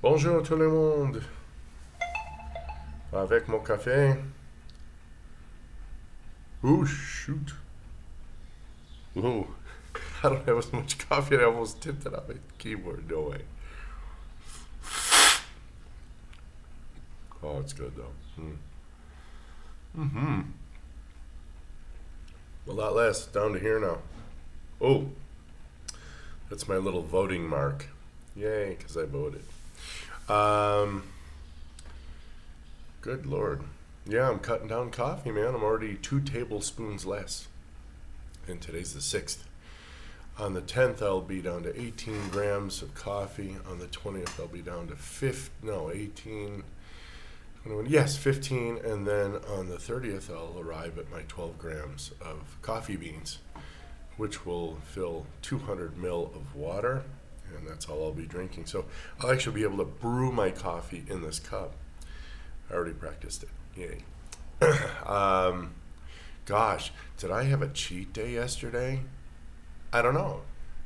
Bonjour tout le monde. Avec mon café. Ooh, shoot. Ooh. I don't have as much coffee and I almost tipped it on my keyboard. No way. Oh, it's good though. Mm-hmm. A lot less. Down to here now. Oh, that's my little voting mark. Yay, because I voted. Um, Good Lord. Yeah, I'm cutting down coffee, man. I'm already 2 tablespoons less. And today's the 6th. On the 10th, I'll be down to 18 grams of coffee. On the 20th, I'll be down to 18. Yes, 15. And then on the 30th, I'll arrive at my 12 grams of coffee beans, which will fill 200 mil of water. And that's all I'll be drinking. So I'll actually be able to brew my coffee in this cup. I already practiced it. Yay. Gosh, did I have a cheat day yesterday? I don't know.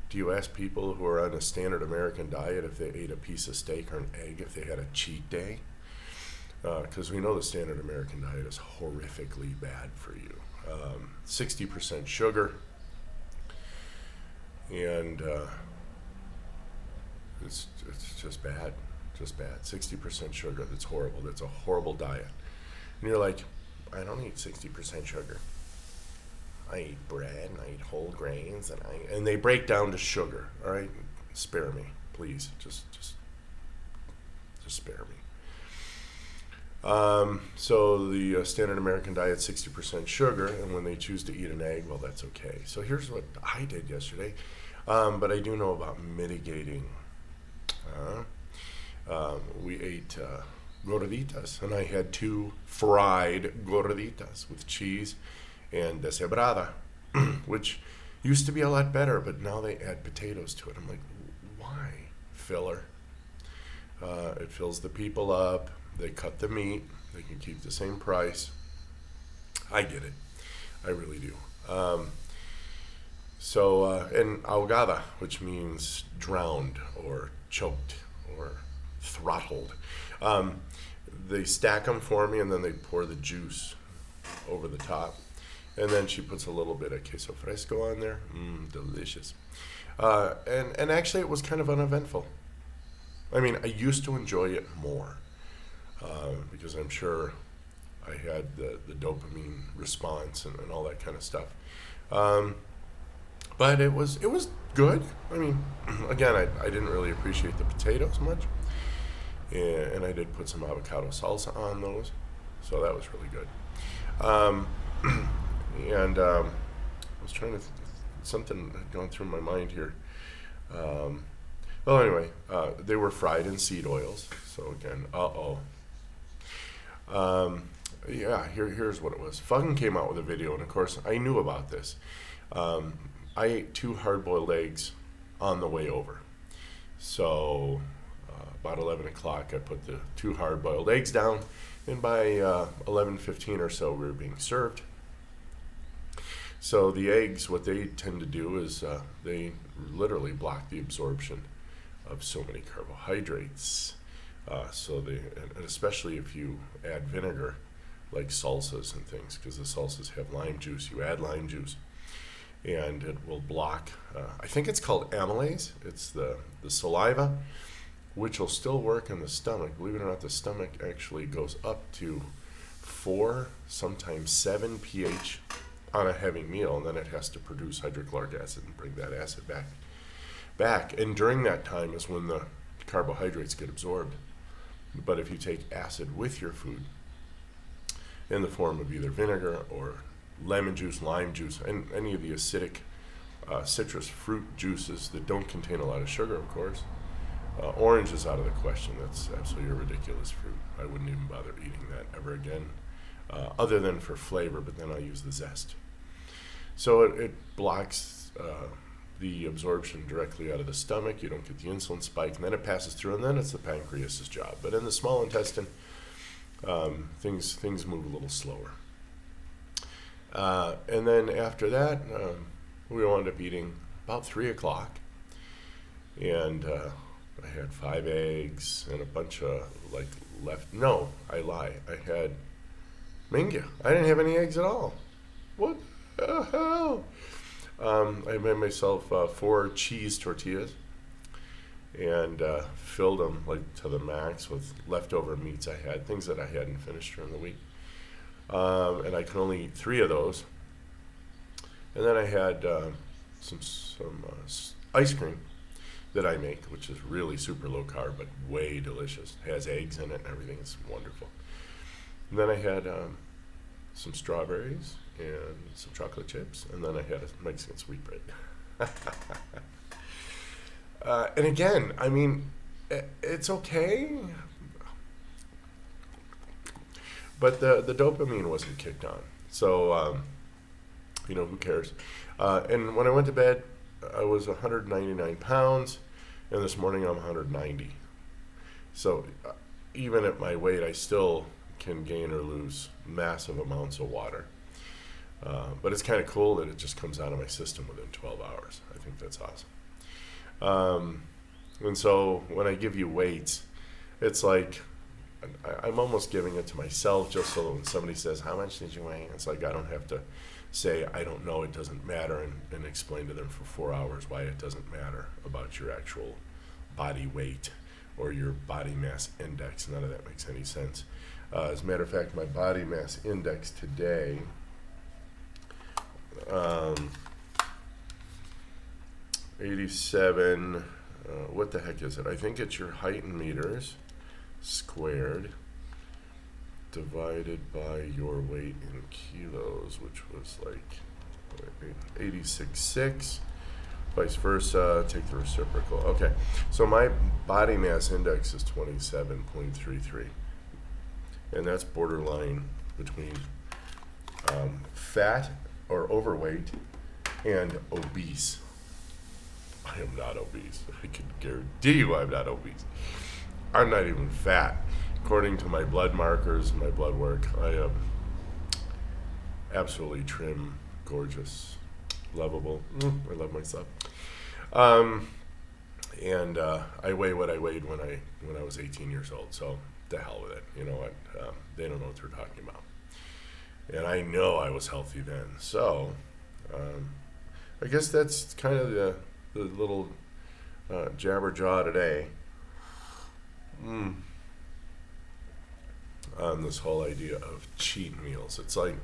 Do you ask people who are on a standard American diet if they ate a piece of steak or an egg if they had a cheat day? Because we know the standard American diet is horrifically bad for you. 60% sugar, and it's just bad. Just bad. 60% sugar. That's horrible. That's a horrible diet. And you're like, I don't eat 60% sugar. I eat bread and I eat whole grains and they break down to sugar. All right, spare me, please. Just spare me. So the standard American diet, 60% sugar, and when they choose to eat an egg, well, that's okay. So here's what I did yesterday, but I do know about mitigating. We ate gorditas, and I had 2 fried gorditas with cheese and deshebrada, which used to be a lot better, but now they add potatoes to it. I'm like, why? Filler. It fills the people up. They cut the meat. They can keep the same price. I get it. I really do. And ahogada, which means drowned or choked or throttled. They stack them for me, and then they pour the juice over the top. And then she puts a little bit of queso fresco on there. Delicious. And actually, it was kind of uneventful. I mean, I used to enjoy it more because I'm sure I had the dopamine response and all that kind of stuff. But it was good. I mean, again, I didn't really appreciate the potatoes much. And I did put some avocado salsa on those. So that was really good. I was trying to, something had gone through my mind here. Well, anyway, they were fried in seed oils. So again, yeah, here's what it was. Fuggen came out with a video, and of course, I knew about this. I ate 2 hard-boiled eggs on the way over. So about 11 o'clock, I put the 2 hard-boiled eggs down, and by 11:15 or so, we were being served. So the eggs, what they tend to do is they literally block the absorption of so many carbohydrates. And especially if you add vinegar, like salsas and things, because the salsas have lime juice. You add lime juice, and it will block. I think it's called amylase. It's the saliva, which will still work in the stomach. Believe it or not, the stomach actually goes up to 4, sometimes 7 pH on a heavy meal, and then it has to produce hydrochloric acid and bring that acid back. And during that time is when the carbohydrates get absorbed. But if you take acid with your food in the form of either vinegar or lemon juice, lime juice, and any of the acidic citrus fruit juices that don't contain a lot of sugar, of course, orange is out of the question. That's absolutely a ridiculous fruit. I wouldn't even bother eating that ever again, other than for flavor, but then I'll use the zest. So it blocks the absorption directly out of the stomach. You don't get the insulin spike, and then it passes through, and then it's the pancreas's job. But in the small intestine, things move a little slower. And then after that, we wound up eating about 3 o'clock, and I had 5 eggs and a bunch of like left. No, I lie. I had Minga. I didn't have any eggs at all. What the hell? I made myself 4 cheese tortillas and filled them like to the max with leftover meats I had, things that I hadn't finished during the week. And I could only eat 3 of those. And then I had some ice cream that I make, which is really super low carb, but way delicious. It has eggs in it and everything. It's wonderful. And then I had some strawberries and some chocolate chips, and then I had a Mexican sweetbread. And again, I mean, it's okay, but the dopamine wasn't kicked on. So, who cares? And when I went to bed, I was 199 pounds, and this morning I'm 190. So even at my weight, I still can gain or lose massive amounts of water. But it's kind of cool that it just comes out of my system within 12 hours. I think that's awesome. And so when I give you weights, it's like I'm almost giving it to myself, just so when somebody says, how much did you weigh? It's like I don't have to say, I don't know, it doesn't matter, and explain to them for 4 hours why it doesn't matter about your actual body weight or your body mass index. None of that makes any sense. As a matter of fact, my body mass index today, 87, what the heck is it? I think it's your height in meters squared divided by your weight in kilos, which was like 86.6. Vice versa, take the reciprocal. Okay, so my body mass index is 27.33, and that's borderline between fat or overweight and obese. I am not obese. I can guarantee you I'm not obese. I'm not even fat. According to my blood markers and my blood work, I am absolutely trim, gorgeous, lovable. I love myself. And I weigh what I weighed when I was 18 years old. So the hell with it. You know what? They don't know what they're talking about. And I know I was healthy then. So I guess that's kind of the little jabber jaw today. On this whole idea of cheat meals. It's like,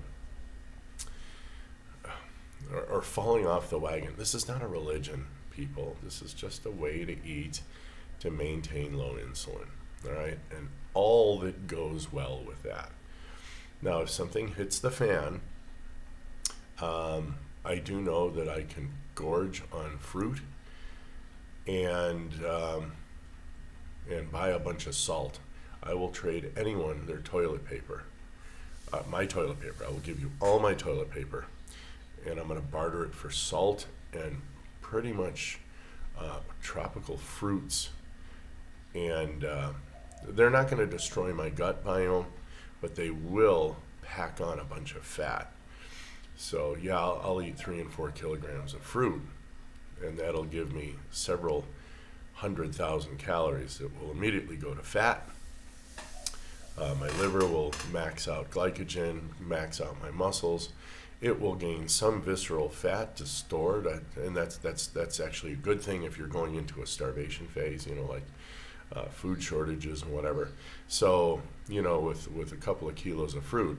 or falling off the wagon. This is not a religion, people. This is just a way to eat to maintain low insulin, all right? And all that goes well with that. Now, if something hits the fan, I do know that I can gorge on fruit and buy a bunch of salt. I will trade anyone their toilet paper, my toilet paper. I will give you all my toilet paper, and I'm going to barter it for salt and pretty much tropical fruits. And they're not going to destroy my gut biome, but they will pack on a bunch of fat. So yeah, I'll eat 3 and 4 kilograms of fruit, and that'll give me several 100,000 calories that will immediately go to fat. My liver will max out glycogen, max out my muscles. It will gain some visceral fat to store, and that's actually a good thing if you're going into a starvation phase, like food shortages and whatever. So, with a couple of kilos of fruit,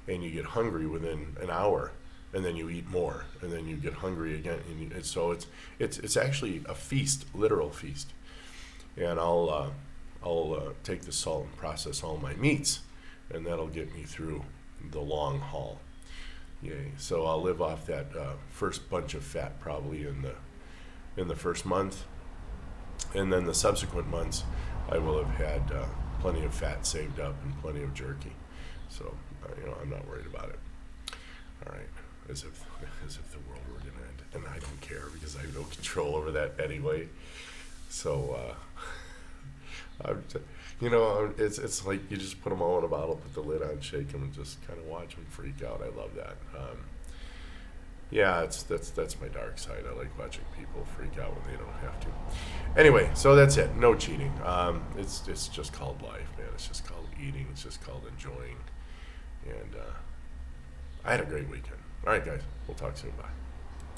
and you get hungry within an hour, and then you eat more, and then you get hungry again, and so it's actually a feast, literal feast. And I'll take the salt and process all my meats, and that'll get me through the long haul. Yay! So I'll live off that first bunch of fat probably in the first month, and then the subsequent months I will have had plenty of fat saved up and plenty of jerky. So I'm not worried about it. All right, as if the world were going to end, and I don't care because I have no control over that anyway. So. It's like you just put them all in a bottle, put the lid on, shake them, and just kind of watch them freak out. I love that. Yeah, that's my dark side. I like watching people freak out when they don't have to. Anyway, so that's it. No cheating. It's just called life, man. It's just called eating. It's just called enjoying. And I had a great weekend. All right, guys. We'll talk soon. Bye.